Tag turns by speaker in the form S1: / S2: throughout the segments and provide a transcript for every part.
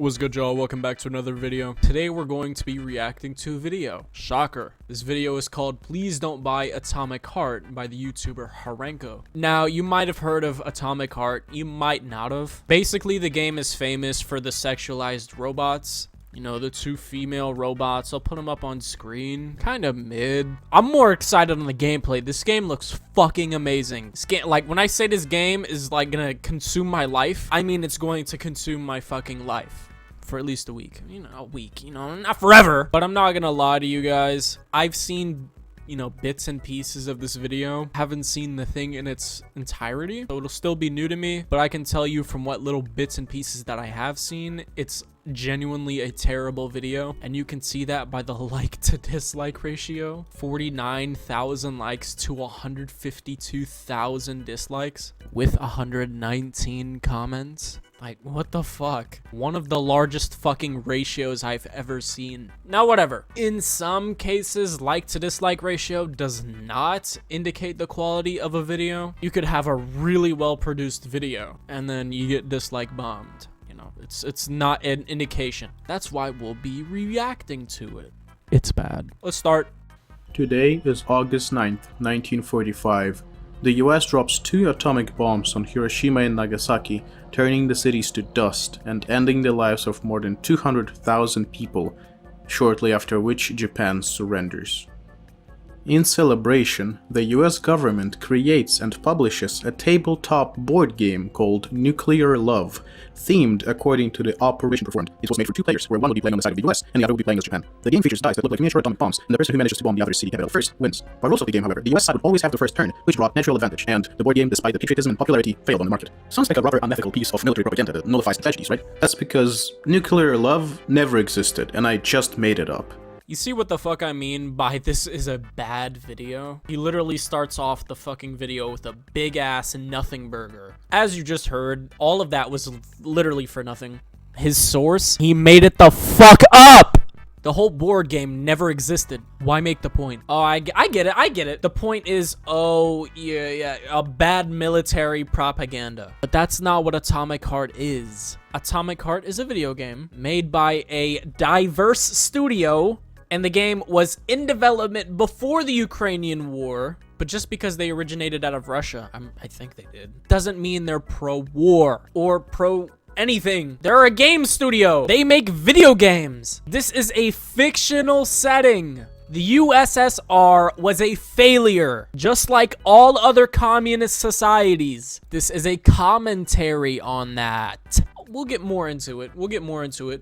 S1: What's good, y'all? Welcome back to another video. Today we're going to be reacting to a video. Shocker. This video is called Please Don't Buy Atomic Heart by the YouTuber Harenko. Now, you might have heard of Atomic Heart, you might not have. Basically, the game is famous for the sexualized robots. You know, the two female robots. I'll put them up on screen. Kind of mid. I'm more excited on the gameplay. This game looks fucking amazing. This game, like, when I say this game is, like, gonna consume my life, I mean it's going to consume my fucking life. For at least a week. You know, a week. You know, not forever. But I'm not gonna lie to you guys. I've seen, you know, bits and pieces of this video. Haven't seen the thing in its entirety. So it'll still be new to me. But I can tell you from what little bits and pieces that I have seen, it's genuinely a terrible video, and you can see that by the like to dislike ratio. 49,000 likes to 152,000 dislikes with 119 comments. Like, what the fuck? One of the largest fucking ratios I've ever seen. Now, whatever. In some cases, like to dislike ratio does not indicate the quality of a video. You could have a really well produced video and then you get dislike bombed. It's not an indication. That's why we'll be reacting to it. It's bad. Let's start.
S2: Today is August 9th, 1945. The US drops 2 atomic bombs on Hiroshima and Nagasaki, turning the cities to dust and ending the lives of more than 200,000 people, shortly after which Japan surrenders. In celebration, the US government creates and publishes a tabletop board game called Nuclear Love, themed according to the operation performed. It was made for 2 players, where one would be playing on the side of the US and the other would be playing as Japan. The game features dice that look like miniature atomic bombs, and the person who manages to bomb the other's city capital first wins. By rules of the game, however, the US side would always have the first turn, which brought natural advantage, and the board game, despite the patriotism and popularity, failed on the market. Sounds like a rather unethical piece of military propaganda that nullifies the tragedies, right? That's because Nuclear Love never existed, and I just made it up.
S1: You see what the fuck I mean by this is a bad video? He literally starts off the fucking video with a big ass nothing burger. As you just heard, all of that was literally for nothing. His source, he made it the fuck up! The whole board game never existed. Why make the point? Oh, I get it. The point is, oh, yeah, a bad military propaganda. But that's not what Atomic Heart is. Atomic Heart is a video game made by a diverse studio, and the game was in development before the Ukrainian war, but just because they originated out of Russia, I think they did, doesn't mean they're pro-war or pro-anything. They're a game studio. They make video games. This is a fictional setting. The USSR was a failure, just like all other communist societies. This is a commentary on that. We'll get more into it.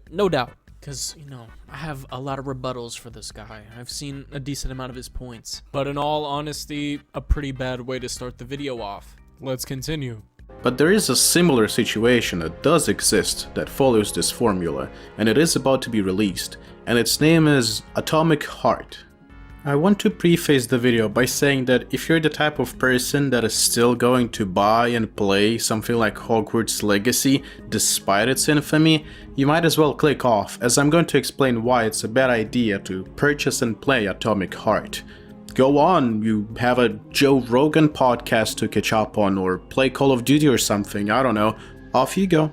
S1: No doubt. Because, you know, I have a lot of rebuttals for this guy. I've seen a decent amount of his points. But in all honesty, a pretty bad way to start the video off. Let's continue.
S2: But there is a similar situation that does exist that follows this formula, and it is about to be released, and its name is Atomic Heart. I want to preface the video by saying that if you're the type of person that is still going to buy and play something like Hogwarts Legacy despite its infamy, you might as well click off, as I'm going to explain why it's a bad idea to purchase and play Atomic Heart. Go on, you have a Joe Rogan podcast to catch up on, or play Call of Duty or something, I don't know. Off you go.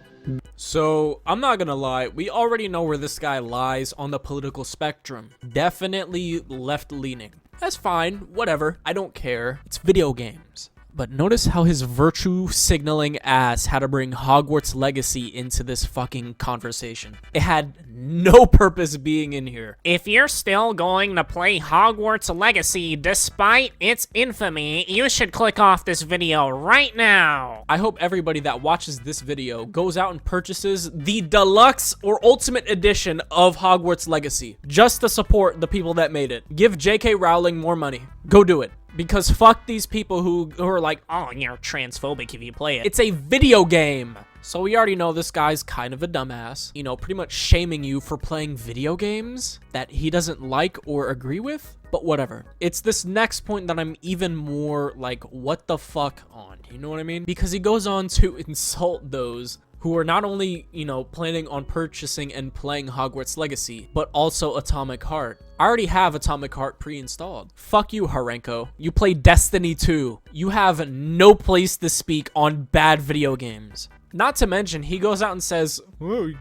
S1: So, I'm not gonna lie, we already know where this guy lies on the political spectrum. Definitely left-leaning. That's fine, whatever, I don't care. It's video games. But notice how his virtue signaling ass had to bring Hogwarts Legacy into this fucking conversation. It had no purpose being in here.
S3: If you're still going to play Hogwarts Legacy despite its infamy, you should click off this video right now.
S1: I hope everybody that watches this video goes out and purchases the deluxe or ultimate edition of Hogwarts Legacy just to support the people that made it. Give J.K. Rowling more money. Go do it. Because fuck these people who are like, oh, you're transphobic if you play it. It's a video game. So we already know this guy's kind of a dumbass. You know, pretty much shaming you for playing video games that he doesn't like or agree with. But whatever. It's this next point that I'm even more like, what the fuck on? You know what I mean? Because he goes on to insult those who are not only, you know, planning on purchasing and playing Hogwarts Legacy, but also Atomic Heart. I already have Atomic Heart pre-installed. Fuck you, Harenko. You play Destiny 2. You have no place to speak on bad video games. Not to mention, he goes out and says, oh,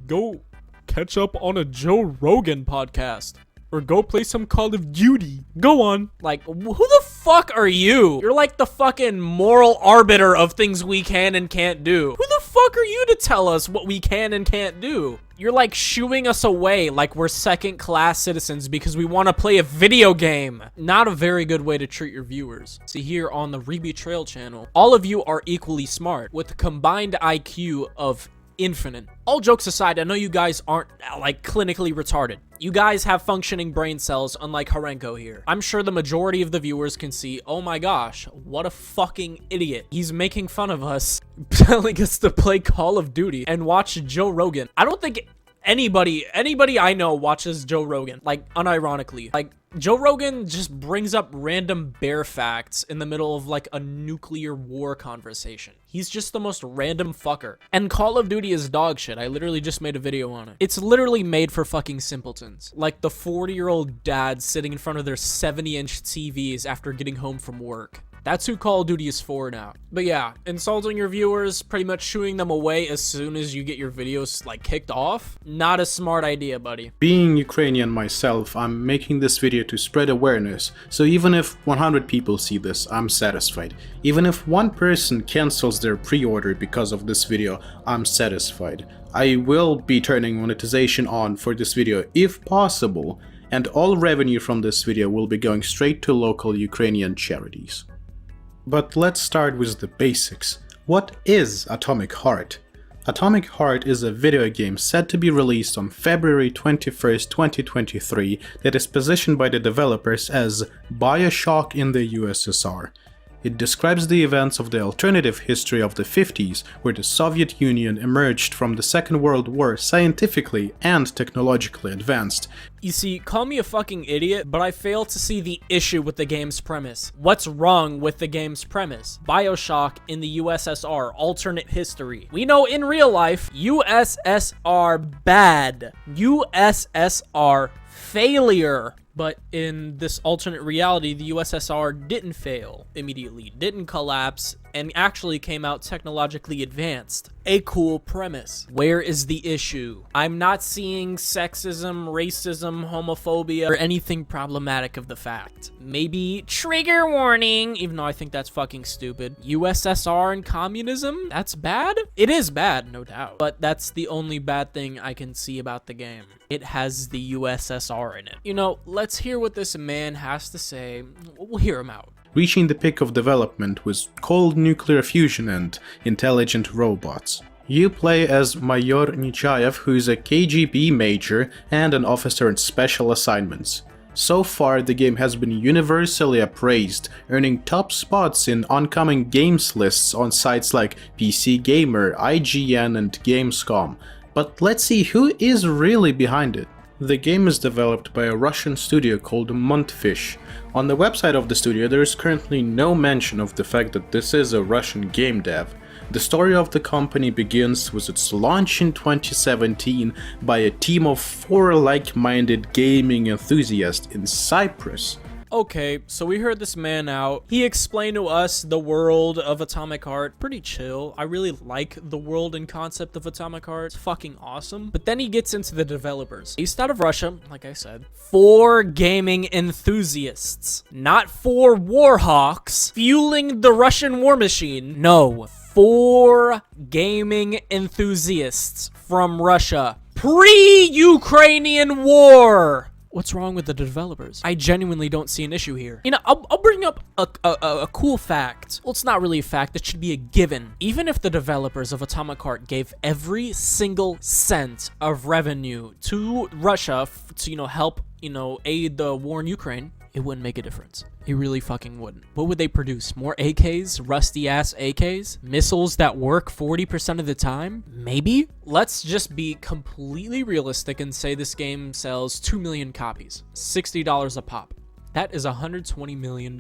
S1: catch up on a Joe Rogan podcast. Or go play some Call of Duty. Go on. Like, who the fuck are you? You're like the fucking moral arbiter of things we can and can't do. Who the fuck are you to tell us what we can and can't do? You're like shooing us away like we're second-class citizens because we want to play a video game. Not a very good way to treat your viewers. See, here on the Reby Trail channel, all of you are equally smart with a combined IQ of infinite. All jokes aside, I know you guys aren't like clinically retarded. You guys have functioning brain cells unlike Harenko here. I'm sure the majority of the viewers can see, oh my gosh, what a fucking idiot. He's making fun of us, telling us to play Call of Duty and watch Joe Rogan. I don't think anybody I know watches Joe Rogan, like unironically. Like, Joe Rogan just brings up random bear facts in the middle of like a nuclear war conversation. He's just the most random fucker. And Call of Duty is dog shit. I literally just made a video on it. It's literally made for fucking simpletons. Like the 40-year-old dads sitting in front of their 70-inch TVs after getting home from work. That's who Call of Duty is for now. But yeah, insulting your viewers, pretty much shooing them away as soon as you get your videos like kicked off, not a smart idea, buddy.
S2: Being Ukrainian myself, I'm making this video to spread awareness, so even if 100 people see this, I'm satisfied. Even if one person cancels their pre-order because of this video, I'm satisfied. I will be turning monetization on for this video if possible, and all revenue from this video will be going straight to local Ukrainian charities. But let's start with the basics. What is Atomic Heart? Atomic Heart is a video game set to be released on February 21st, 2023 that is positioned by the developers as BioShock in the USSR. It describes the events of the alternative history of the 50s, where the Soviet Union emerged from the Second World War scientifically and technologically advanced.
S1: You see, call me a fucking idiot, but I fail to see the issue with the game's premise. What's wrong with the game's premise? BioShock in the USSR, alternate history. We know in real life, USSR bad. USSR failure. But in this alternate reality, the USSR didn't fail immediately, didn't collapse, and actually came out technologically advanced. A cool premise. Where is the issue? I'm not seeing sexism, racism, homophobia, or anything problematic of the fact. Maybe trigger warning, even though I think that's fucking stupid. USSR and communism? That's bad? It is bad, no doubt. But that's the only bad thing I can see about the game. It has the USSR in it. You know, let's hear what this man has to say. We'll hear him out.
S2: Reaching the peak of development with cold nuclear fusion and intelligent robots. You play as Mayor Nechayev, who is a KGB major and an officer in special assignments. So far, the game has been universally appraised, earning top spots in oncoming games lists on sites like PC Gamer, IGN, and Gamescom. But let's see who is really behind it. The game is developed by a Russian studio called Montfish. On the website of the studio, there is currently no mention of the fact that this is a Russian game dev. The story of the company begins with its launch in 2017 by a team of 4 like-minded gaming enthusiasts in Cyprus.
S1: Okay, so we heard this man out. He explained to us the world of Atomic Heart. Pretty chill. I really like the world and concept of Atomic Heart. It's fucking awesome. But then he gets into the developers. Based out of Russia, like I said. 4 gaming enthusiasts. Not 4 warhawks fueling the Russian war machine. No. 4 gaming enthusiasts from Russia. Pre-Ukrainian war. What's wrong with the developers? I genuinely don't see an issue here. You know, I'll bring up a cool fact. Well, it's not really a fact. It should be a given. Even if the developers of Atomic Heart gave every single cent of revenue to Russia to, you know, help, you know, aid the war in Ukraine, it wouldn't make a difference. It really fucking wouldn't. What would they produce? More AKs? Rusty ass AKs? Missiles that work 40% of the time? Maybe? Let's just be completely realistic and say this game sells 2 million copies. $60 a pop. That is $120 million.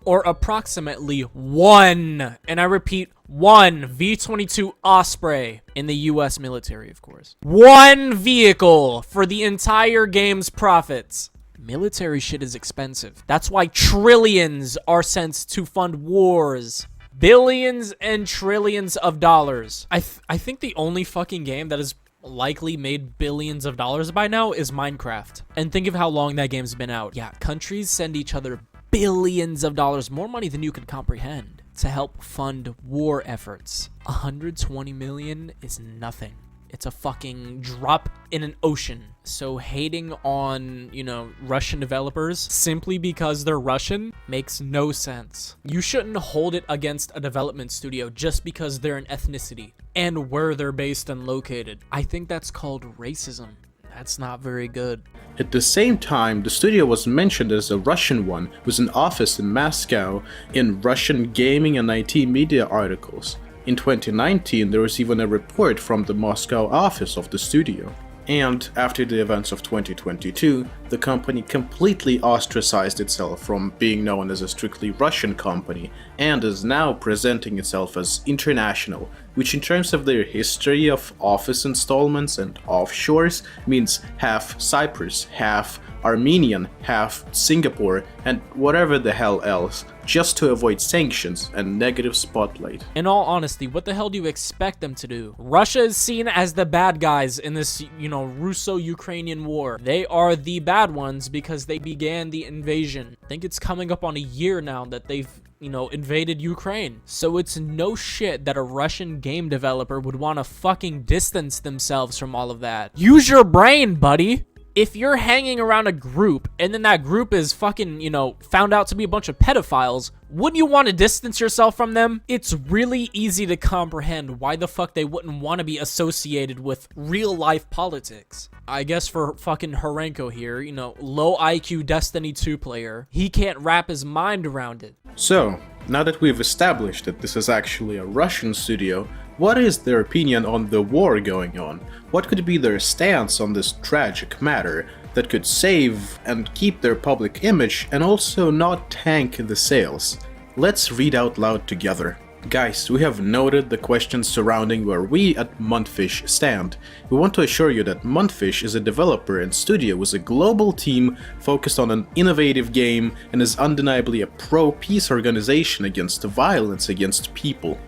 S1: Or approximately 1, and I repeat, 1 V-22 Osprey in the US military, of course. 1 vehicle for the entire game's profits. Military shit is expensive. That's why trillions are sent to fund wars. Billions and trillions of dollars. I think the only fucking game that is likely made billions of dollars by now is Minecraft. And think of how long that game's been out. Yeah, countries send each other billions of dollars, more money than you could comprehend, to help fund war efforts. 120 million is nothing. It's a fucking drop in an ocean. So hating on, Russian developers simply because they're Russian makes no sense. You shouldn't hold it against a development studio just because they're an ethnicity and where they're based and located. I think that's called racism. That's not very good.
S2: At the same time, the studio was mentioned as a Russian one with an office in Moscow in Russian gaming and IT media articles. In 2019, there was even a report from the Moscow office of the studio. And after the events of 2022, the company completely ostracized itself from being known as a strictly Russian company and is now presenting itself as international, which in terms of their history of office installments and offshores means half Cyprus, half Armenian, half Singapore, and whatever the hell else, just to avoid sanctions and negative spotlight.
S1: In all honesty, what the hell do you expect them to do? Russia is seen as the bad guys in this, Russo-Ukrainian war. They are the bad ones because they began the invasion. I think it's coming up on a year now that they've invaded Ukraine. So it's no shit that a Russian game developer would want to fucking distance themselves from all of that. Use your brain, buddy. If you're hanging around a group and then that group is fucking, found out to be a bunch of pedophiles, wouldn't you want to distance yourself from them? It's really easy to comprehend why the fuck they wouldn't want to be associated with real life politics. I guess for fucking Horenko here, low IQ Destiny 2 player, he can't wrap his mind around it.
S2: So, now that we've established that this is actually a Russian studio, what is their opinion on the war going on? What could be their stance on this tragic matter that could save and keep their public image and also not tank the sales? Let's read out loud together. Guys, we have noted the questions surrounding where we at Montfish stand. We want to assure you that Montfish is a developer and studio with a global team focused on an innovative game and is undeniably a pro-peace organization against violence against people.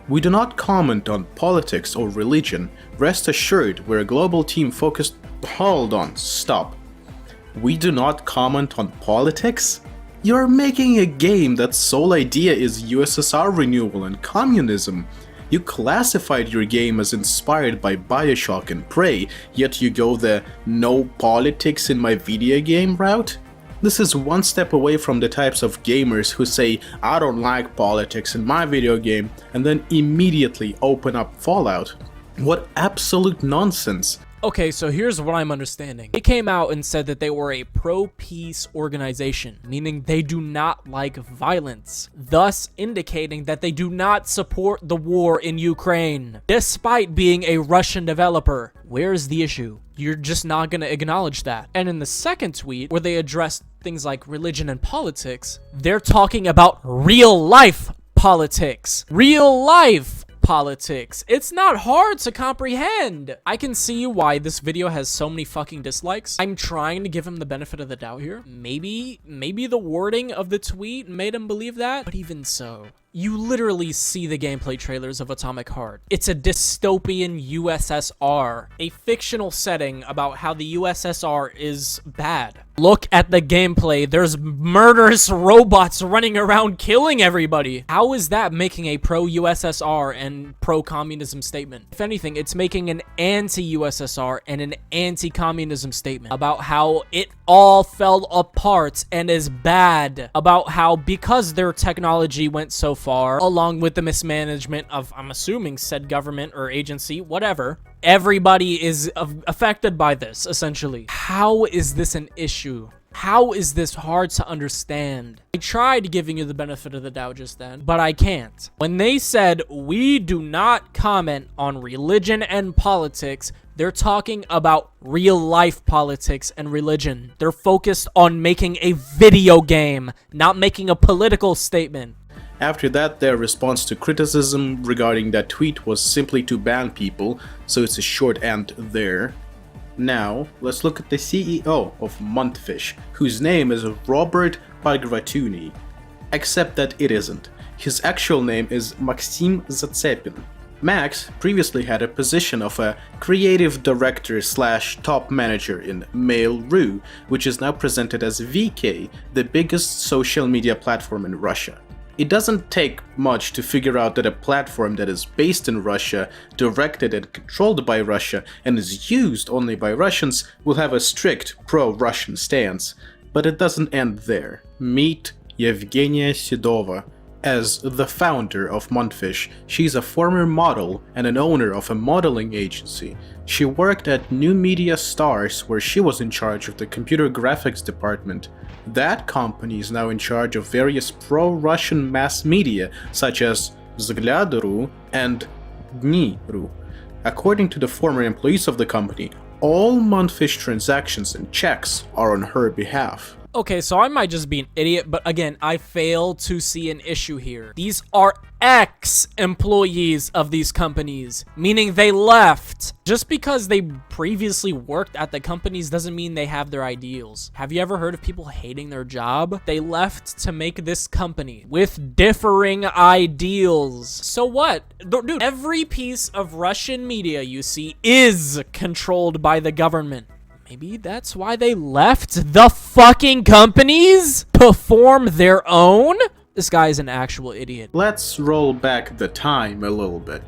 S2: We do not comment on politics or religion. Rest assured, we're a global team focused— Hold on, stop. We do not comment on politics? You're making a game that's sole idea is USSR renewal and communism. You classified your game as inspired by Bioshock and Prey, yet you go the no politics in my video game route? This is one step away from the types of gamers who say, I don't like politics in my video game, and then immediately open up Fallout. What absolute nonsense.
S1: Okay, so here's what I'm understanding. They came out and said that they were a pro-peace organization, meaning they do not like violence, thus indicating that they do not support the war in Ukraine, despite being a Russian developer. Where's the issue? You're just not gonna acknowledge that. And in the second tweet, where they addressed things like religion and politics, they're talking about real life politics. Real life politics. It's not hard to comprehend. I can see why this video has so many fucking dislikes. I'm trying to give him the benefit of the doubt here. Maybe the wording of the tweet made him believe that, but even so, you literally see the gameplay trailers of Atomic Heart. It's a dystopian USSR, a fictional setting about how the USSR is bad. Look at the gameplay. There's murderous robots running around killing everybody. How is that making a pro-USSR and pro-communism statement? If anything, it's making an anti-USSR and an anti-communism statement about how it all fell apart and is bad. About how because their technology went so far, along with the mismanagement of, I'm assuming, said government or agency, whatever, everybody is affected by this, essentially. How is this an issue? How is this hard to understand? I tried giving you the benefit of the doubt just then, but I can't. When they said, we do not comment on religion and politics, they're talking about real life politics and religion. They're focused on making a video game, not making a political statement.
S2: After that, their response to criticism regarding that tweet was simply to ban people, so it's a short end there. Now, let's look at the CEO of Montfish, whose name is Robert Bagratuni. Except that it isn't. His actual name is Maxim Zatsepin. Max previously had a position of a creative director / top manager in Mail.ru, which is now presented as VK, the biggest social media platform in Russia. It doesn't take much to figure out that a platform that is based in Russia, directed and controlled by Russia, and is used only by Russians will have a strict pro-Russian stance. But it doesn't end there. Meet Yevgenia Sidova. As the founder of Montfish, she's a former model and an owner of a modeling agency. She worked at New Media Stars, where she was in charge of the computer graphics department. That company is now in charge of various pro-Russian mass media, such as Vzglyad.ru and Dni.ru. According to the former employees of the company, all Montfish transactions and checks are on her behalf.
S1: Okay, so I might just be an idiot, but again, I fail to see an issue here. These are ex-employees of these companies, meaning they left. Just because they previously worked at the companies doesn't mean they have their ideals. Have you ever heard of people hating their job? They left to make this company with differing ideals. So what? Dude, every piece of Russian media you see is controlled by the government. Maybe that's why they left the fucking companies to form their own? This guy is an actual idiot.
S2: Let's roll back the time a little bit.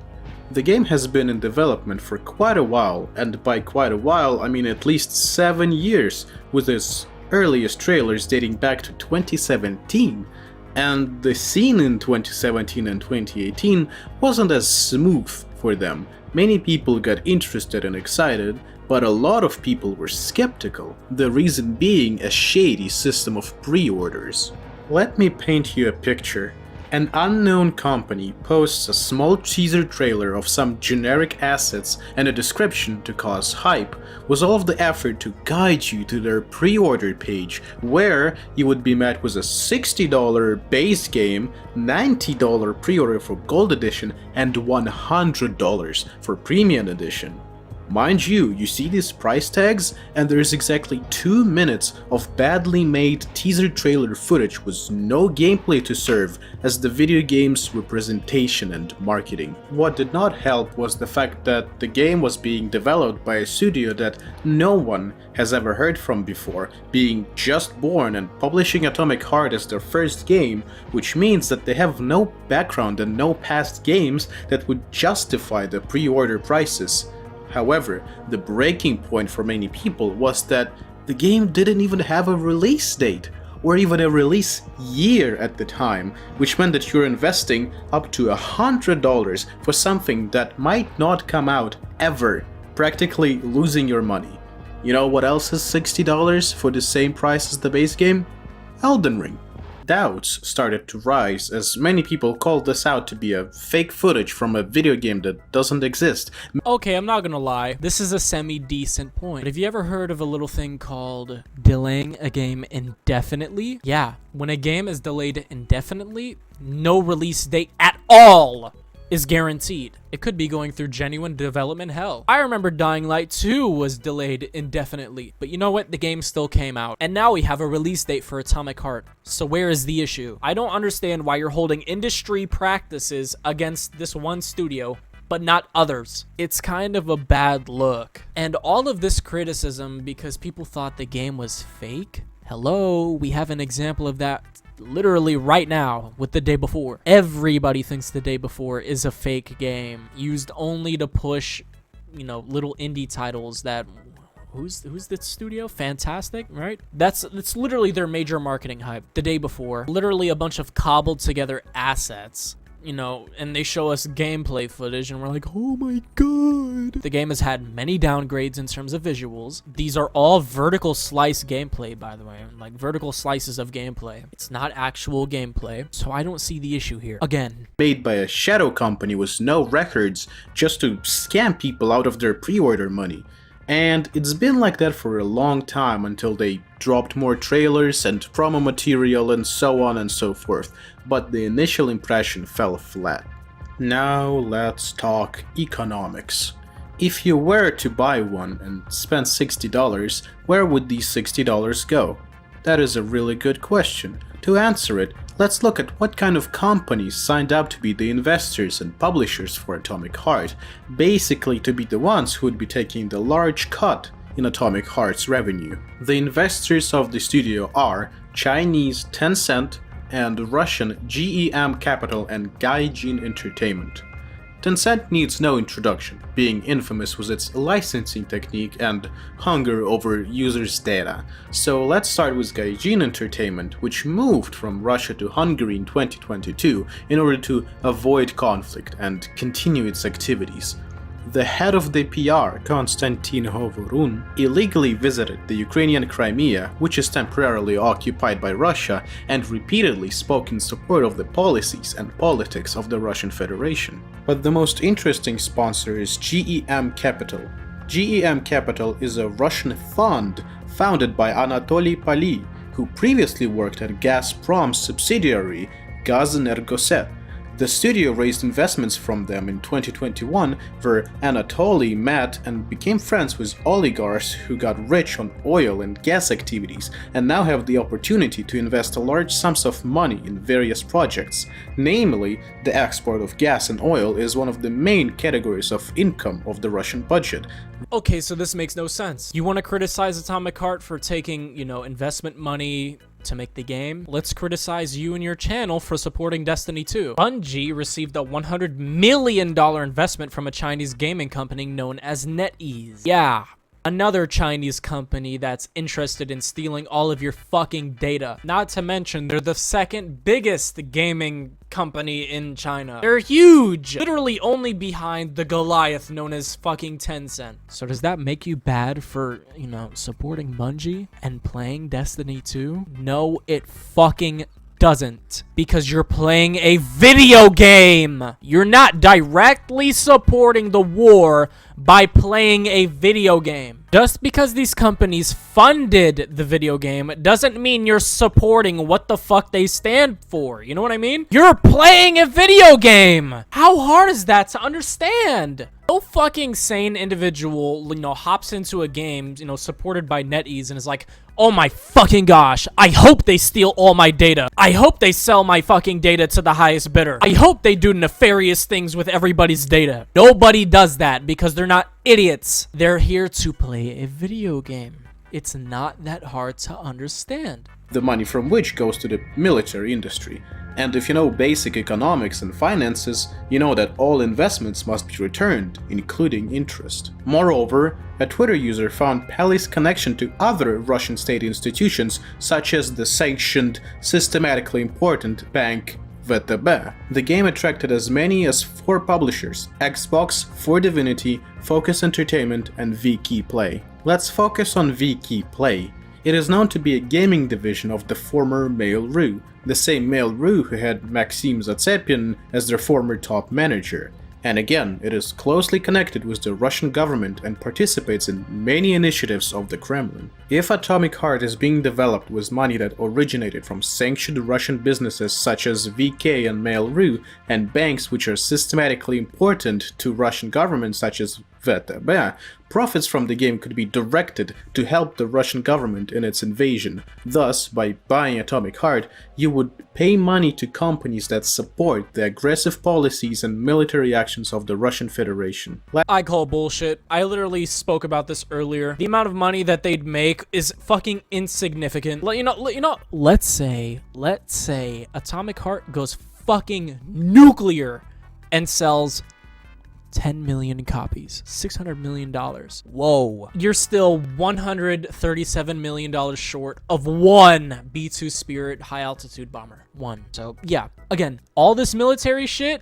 S2: The game has been in development for quite a while, and by quite a while I mean at least 7 years, with its earliest trailers dating back to 2017. And the scene in 2017 and 2018 wasn't as smooth for them. Many people got interested and excited, but a lot of people were skeptical, the reason being a shady system of pre-orders. Let me paint you a picture. An unknown company posts a small teaser trailer of some generic assets and a description to cause hype, with all of the effort to guide you to their pre-order page, where you would be met with a $60 base game, $90 pre-order for Gold Edition, and $100 for Premium Edition. Mind you, you see these price tags, and there's exactly 2 minutes of badly made teaser trailer footage with no gameplay to serve as the video game's representation and marketing. What did not help was the fact that the game was being developed by a studio that no one has ever heard from before, being just born and publishing Atomic Heart as their first game, which means that they have no background and no past games that would justify the pre-order prices. However, the breaking point for many people was that the game didn't even have a release date, or even a release year at the time, which meant that you're investing up to $100 for something that might not come out ever, practically losing your money. You know what else is $60 for the same price as the base game? Elden Ring. Doubts started to rise as many people called this out to be a fake footage from a video game that doesn't exist.
S1: Okay, I'm not gonna lie. This is a semi-decent point. But have you ever heard of a little thing called delaying a game indefinitely? Yeah, when a game is delayed indefinitely, no release date at all is guaranteed. It could be going through genuine development hell. I remember Dying Light 2 was delayed indefinitely, but you know what? The game still came out, and now we have a release date for Atomic Heart. So where is the issue? I don't understand why you're holding industry practices against this one studio, but not others. It's kind of a bad look. And all of this criticism because people thought the game was fake? Hello, we have an example of that literally right now with The Day Before. Everybody thinks The Day Before is a fake game used only to push, you know, little indie titles that who's the studio? Fantastic, right? That's literally their major marketing hype. The Day Before, literally a bunch of cobbled together assets, you know, and they show us gameplay footage and we're like, oh my god. The game has had many downgrades in terms of visuals. These are all vertical slice gameplay, by the way, like vertical slices of gameplay. It's not actual gameplay, so I don't see the issue here. Again,
S2: Made by a shadow company with no records just to scam people out of their pre-order money. And it's been like that for a long time until they dropped more trailers and promo material and so on and so forth, but the initial impression fell flat. Now let's talk economics. If you were to buy one and spend $60, where would these $60 go? That is a really good question. To answer it, let's look at what kind of companies signed up to be the investors and publishers for Atomic Heart, basically to be the ones who would be taking the large cut in Atomic Heart's revenue. The investors of the studio are Chinese Tencent and Russian GEM Capital and Gaijin Entertainment. Tencent needs no introduction, being infamous with its licensing technique and hunger over users' data. So let's start with Gaijin Entertainment, which moved from Russia to Hungary in 2022 in order to avoid conflict and continue its activities. The head of the PR, Konstantin Hovorun, illegally visited the Ukrainian Crimea, which is temporarily occupied by Russia, and repeatedly spoke in support of the policies and politics of the Russian Federation. But the most interesting sponsor is GEM Capital. GEM Capital is a Russian fund founded by Anatoly Pali, who previously worked at Gazprom's subsidiary Gazenergoset. The studio raised investments from them in 2021, where Anatoly met and became friends with oligarchs who got rich on oil and gas activities and now have the opportunity to invest large sums of money in various projects. Namely, the export of gas and oil is one of the main categories of income of the Russian budget.
S1: Okay, so this makes no sense. You want to criticize Atomic Heart for taking, investment money to make the game? Let's criticize you and your channel for supporting Destiny 2. Bungie received a $100 million investment from a Chinese gaming company known as NetEase. Yeah, another Chinese company that's interested in stealing all of your fucking data. Not to mention, they're the second biggest gaming company in China. They're huge! Literally only behind the Goliath known as fucking Tencent. So does that make you bad for, supporting Bungie and playing Destiny 2? No, it fucking doesn't, because you're playing a video game. You're not directly supporting the war by playing a video game. Just because these companies funded the video game doesn't mean you're supporting what the fuck they stand for. You know what I mean? You're playing a video game. How hard is that to understand? No fucking sane individual, hops into a game, supported by NetEase and is like, oh my fucking gosh, I hope they steal all my data. I hope they sell my fucking data to the highest bidder. I hope they do nefarious things with everybody's data. Nobody does that because they're not idiots. They're here to play a video game. It's not that hard to understand.
S2: The money from which goes to the military industry. And if you know basic economics and finances, you know that all investments must be returned, including interest. Moreover, a Twitter user found Pali's connection to other Russian state institutions, such as the sanctioned, systematically important bank VTB. The game attracted as many as 4 publishers: Xbox, 4Divinity, Focus Entertainment, and VK Play. Let's focus on VK Play. It is known to be a gaming division of the former Mail.ru, the same Mail.ru who had Maxim Zatsepin as their former top manager. And again, it is closely connected with the Russian government and participates in many initiatives of the Kremlin. If Atomic Heart is being developed with money that originated from sanctioned Russian businesses such as VK and Mail.ru, and banks which are systematically important to Russian government such as VTB, profits from the game could be directed to help the Russian government in its invasion. Thus, by buying Atomic Heart, you would pay money to companies that support the aggressive policies and military actions of the Russian Federation.
S1: I call bullshit. I literally spoke about this earlier. The amount of money that they'd make is fucking insignificant. Let's say Atomic Heart goes fucking nuclear and sells 10 million copies, $600 million. Whoa. You're still $137 million short of one B-2 Spirit high-altitude bomber. One. So, yeah. Again, all this military shit,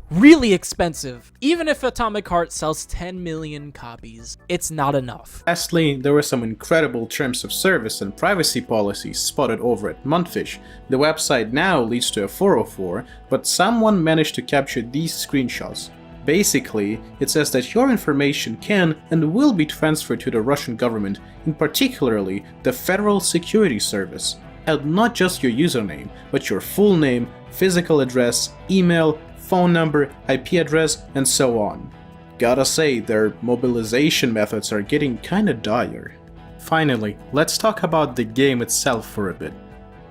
S1: really expensive. Even if Atomic Heart sells 10 million copies, it's not enough.
S2: Lastly, there were some incredible terms of service and privacy policies spotted over at Montfish. The website now leads to a 404, but someone managed to capture these screenshots. Basically, it says that your information can and will be transferred to the Russian government, in particularly the Federal Security Service. And not just your username, but your full name, physical address, email, phone number, IP address, and so on. Gotta say, their mobilization methods are getting kinda dire. Finally, let's talk about the game itself for a bit.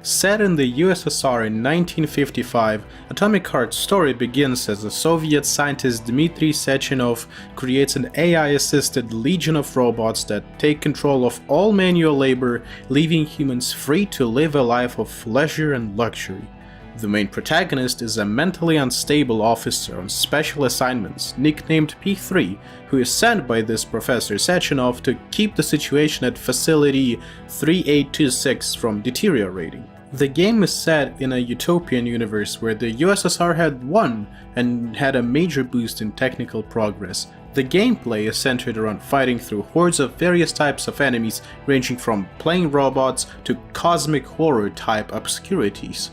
S2: Set in the USSR in 1955, Atomic Heart's story begins as the Soviet scientist Dmitry Sechenov creates an AI-assisted legion of robots that take control of all manual labor, leaving humans free to live a life of leisure and luxury. The main protagonist is a mentally unstable officer on special assignments, nicknamed P3, who is sent by this Professor Sechenov to keep the situation at Facility 3826 from deteriorating. The game is set in a utopian universe where the USSR had won and had a major boost in technical progress. The gameplay is centered around fighting through hordes of various types of enemies, ranging from plain robots to cosmic horror type obscurities.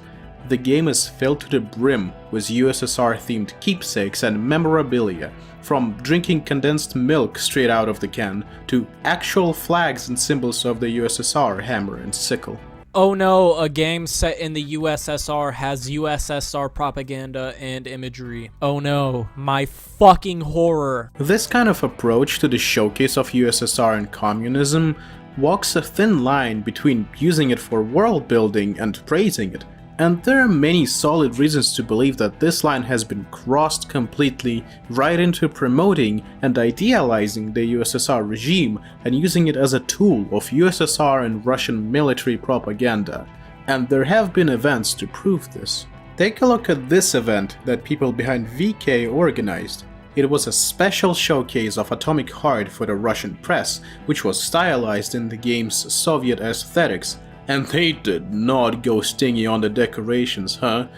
S2: The game is filled to the brim with USSR-themed keepsakes and memorabilia, from drinking condensed milk straight out of the can to actual flags and symbols of the USSR hammer and sickle.
S1: Oh no, a game set in the USSR has USSR propaganda and imagery. Oh no, my fucking horror.
S2: This kind of approach to the showcase of USSR and communism walks a thin line between using it for world building and praising it. And there are many solid reasons to believe that this line has been crossed completely right into promoting and idealizing the USSR regime and using it as a tool of USSR and Russian military propaganda. And there have been events to prove this. Take a look at this event that people behind VK organized. It was a special showcase of Atomic Heart for the Russian press, which was stylized in the game's Soviet aesthetics. And they did not go stingy on the decorations, huh?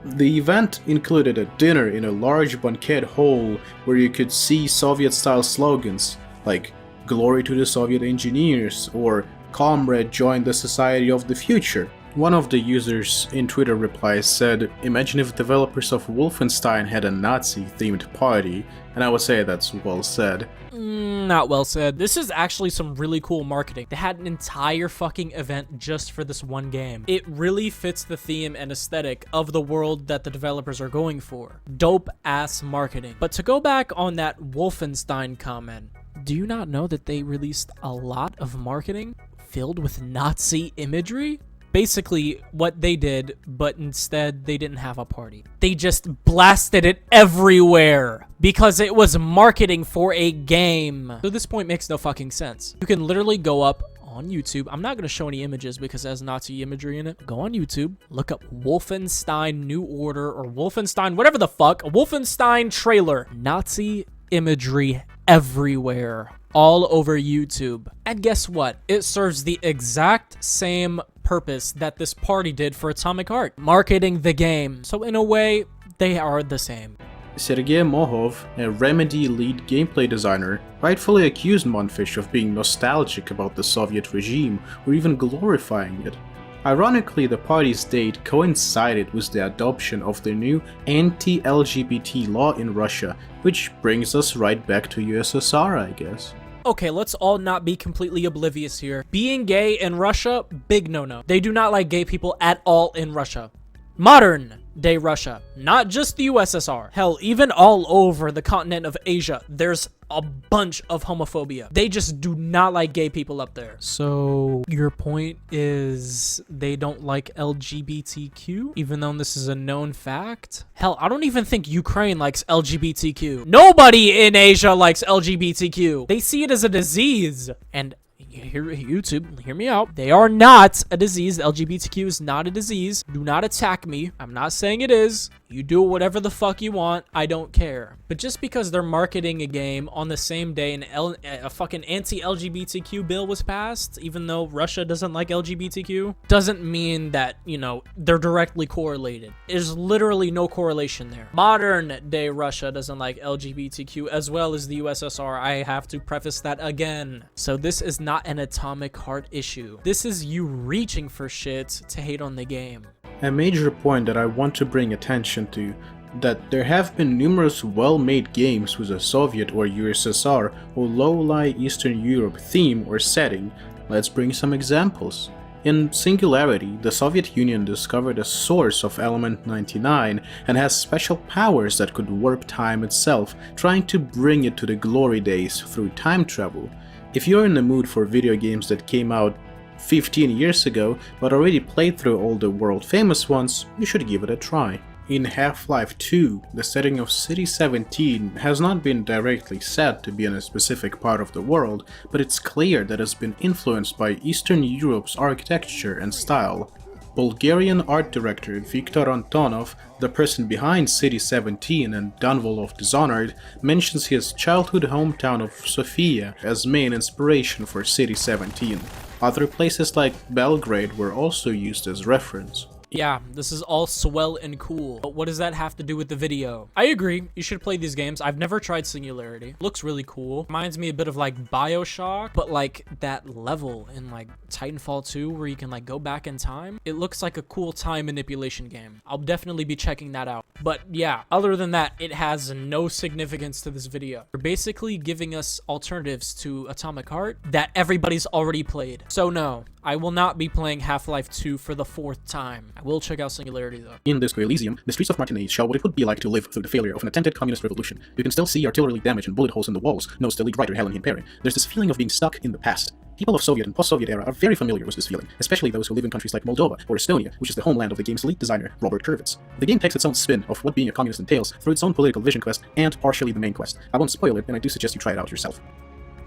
S2: The event included a dinner in a large banquet hall where you could see Soviet-style slogans like "Glory to the Soviet engineers" or "Comrade, join the society of the future." One of the users in Twitter replies said, "Imagine if developers of Wolfenstein had a Nazi-themed party," and I would say that's well said.
S1: Not well said. This is actually some really cool marketing. They had an entire fucking event just for this one game. It really fits the theme and aesthetic of the world that the developers are going for. Dope ass marketing. But to go back on that Wolfenstein comment, do you not know that they released a lot of marketing filled with Nazi imagery? Basically what they did, but instead they didn't have a party. They just blasted it everywhere because it was marketing for a game. So this point makes no fucking sense. You can literally go up on YouTube. I'm not going to show any images because it has Nazi imagery in it. Go on YouTube, look up Wolfenstein New Order or Wolfenstein, whatever the fuck, a Wolfenstein trailer. Nazi imagery everywhere, all over YouTube. And guess what? It serves the exact same purpose that this party did for Atomic Heart, marketing the game. So in a way, they are the same.
S2: Sergei Mohov, a Remedy lead gameplay designer, rightfully accused Monfish of being nostalgic about the Soviet regime or even glorifying it. Ironically, the party's date coincided with the adoption of the new anti-LGBT law in Russia, which brings us right back to USSR, I guess.
S1: Okay, let's all not be completely oblivious here. Being gay in Russia, big no-no. They do not like gay people at all in Russia. Modern day Russia, not just the USSR. Hell, even all over the continent of Asia, there's a bunch of homophobia. They just do not like gay people up there. So your point is they don't like LGBTQ, even though this is a known fact? Hell, I don't even think Ukraine likes LGBTQ. Nobody in Asia likes LGBTQ. They see it as a disease. And YouTube, hear me out. They are not a disease. LGBTQ is not a disease. Do not attack me. I'm not saying it is. You do whatever the fuck you want. I don't care. But just because they're marketing a game on the same day a fucking anti-LGBTQ bill was passed, even though Russia doesn't like LGBTQ, doesn't mean that, you know, they're directly correlated. There's literally no correlation there. Modern day Russia doesn't like LGBTQ as well as the USSR. I have to preface that again. So this is not an Atomic Heart issue. This is you reaching for shit to hate on the game.
S2: A major point that I want to bring attention to, that there have been numerous well-made games with a Soviet or USSR or low-lie Eastern Europe theme or setting. Let's bring some examples. In Singularity, the Soviet Union discovered a source of element 99 and has special powers that could warp time itself, trying to bring it to the glory days through time travel. If you're in the mood for video games that came out 15 years ago, but already played through all the world famous ones, you should give it a try. In Half-Life 2, the setting of City 17 has not been directly said to be in a specific part of the world, but it's clear that it's been influenced by Eastern Europe's architecture and style. Bulgarian art director Viktor Antonov, the person behind City 17 and Dunwall of Dishonored, mentions his childhood hometown of Sofia as main inspiration for City 17. Other places like Belgrade were also used as reference.
S1: Yeah, this is all swell and cool, but what does that have to do with the video? I agree, you should play these games. I've never tried Singularity. Looks really cool. Reminds me a bit of like BioShock, but like that level in like Titanfall 2 where you can like go back in time. It looks like a cool time manipulation game. I'll definitely be checking that out. But yeah, other than that, it has no significance to this video. You're basically giving us alternatives to Atomic Heart that everybody's already played. So no, I will not be playing Half-Life 2 for the 4th time. I will check out Singularity though.
S2: In Disco Elysium, the streets of Martinez show what it would be like to live through the failure of an attempted communist revolution. You can still see artillery damage and bullet holes in the walls, notes the lead writer Helen Perry. There's this feeling of being stuck in the past. People of Soviet and post-Soviet era are very familiar with this feeling, especially those who live in countries like Moldova or Estonia, which is the homeland of the game's lead designer, Robert Kurvitz. The game takes its own spin of what being a communist entails through its own political vision quest and partially the main quest. I won't spoil it, and I do suggest you try it out yourself.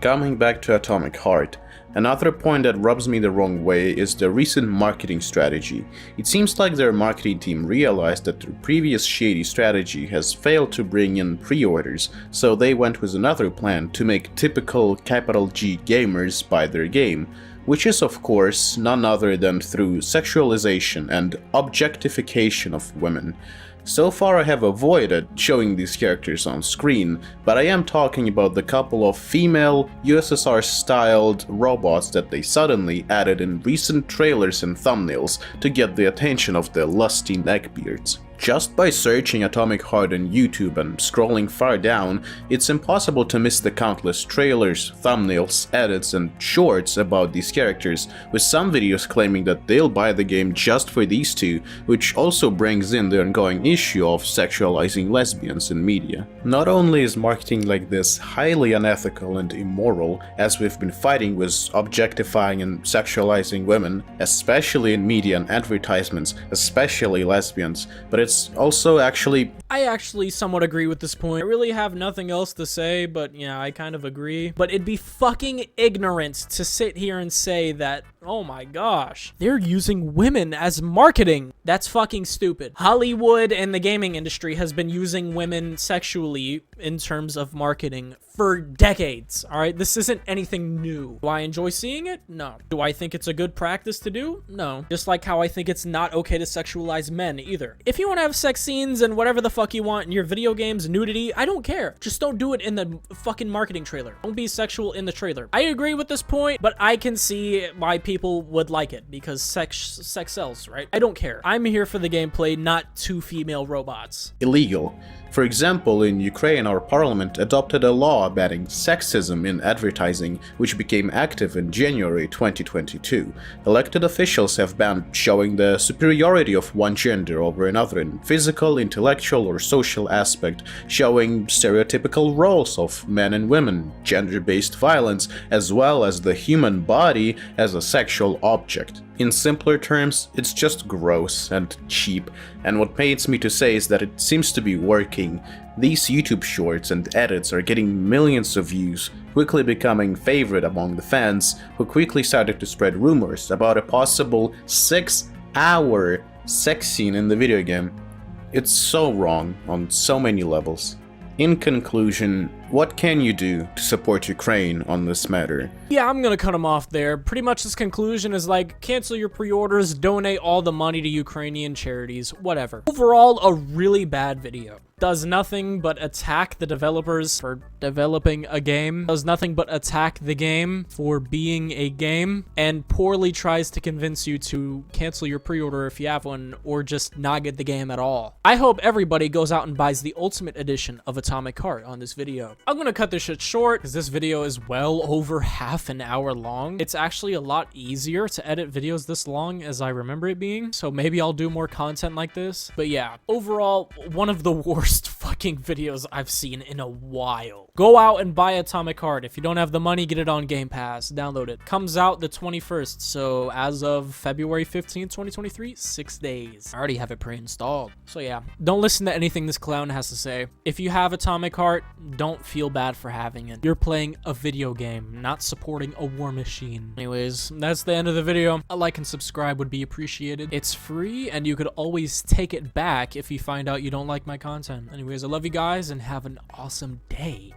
S2: Coming back to Atomic Heart, another point that rubs me the wrong way is the recent marketing strategy. It seems like their marketing team realized that their previous shady strategy has failed to bring in pre-orders, so they went with another plan to make typical capital G gamers buy their game, which is of course none other than through sexualization and objectification of women. So far I have avoided showing these characters on screen, but I am talking about the couple of female USSR-styled robots that they suddenly added in recent trailers and thumbnails to get the attention of the lusty neckbeards. Just by searching Atomic Heart on YouTube and scrolling far down, it's impossible to miss the countless trailers, thumbnails, edits, and shorts about these characters, with some videos claiming that they'll buy the game just for these two, which also brings in the ongoing issue of sexualizing lesbians in media. Not only is marketing like this highly unethical and immoral, as we've been fighting with objectifying and sexualizing women, especially in media and advertisements, especially lesbians, but it's also
S1: I actually somewhat agree with this point. I really have nothing else to say, but yeah, I kind of agree. But it'd be fucking ignorant to sit here and say that, oh my gosh, they're using women as marketing. That's fucking stupid. Hollywood and the gaming industry has been using women sexually in terms of marketing for decades, all right? This isn't anything new. Do I enjoy seeing it? No. Do I think it's a good practice to do? No. Just like how I think it's not okay to sexualize men either. If you want to have sex scenes and whatever the fuck you want in your video games, nudity, I don't care. Just don't do it in the fucking marketing trailer. Don't be sexual in the trailer. I agree with this point, but I can see why people would like it because sex sells, right? I don't care. I'm here for the gameplay, not two female robots.
S2: illegal. For example, in Ukraine, our parliament adopted a law banning sexism in advertising, which became active in January 2022. Elected officials have banned showing the superiority of one gender over another in physical, intellectual, or social aspect, showing stereotypical roles of men and women, gender-based violence, as well as the human body as a sexual object. In simpler terms, it's just gross and cheap, and what pains me to say is that it seems to be working. These YouTube shorts and edits are getting millions of views, quickly becoming favorite among the fans, who quickly started to spread rumors about a possible 6-hour sex scene in the video game. It's so wrong on so many levels. In conclusion, what can you do to support Ukraine on this matter?
S1: Yeah, I'm gonna cut him off there. Pretty much his conclusion is like, cancel your pre-orders, donate all the money to Ukrainian charities, whatever. Overall, a really bad video. Does nothing but attack the developers for developing a game, does nothing but attack the game for being a game, and poorly tries to convince you to cancel your pre-order if you have one, or just not get the game at all. I hope everybody goes out and buys the Ultimate Edition of Atomic Heart on this video. I'm gonna cut this shit short, because this video is well over half an hour long. It's actually a lot easier to edit videos this long as I remember it being, so maybe I'll do more content like this. But yeah, overall, one of the worst fucking videos I've seen in a while. Go out and buy Atomic Heart. If you don't have the money, get it on Game Pass. Download it. Comes out the 21st, so as of February 15th, 2023, 6 days. I already have it pre-installed. So yeah, don't listen to anything this clown has to say. If you have Atomic Heart, don't feel bad for having it. You're playing a video game, not supporting a war machine. Anyways, that's the end of the video. A like and subscribe would be appreciated. It's free, and you could always take it back if you find out you don't like my content. Anyways, I love you guys, and have an awesome day.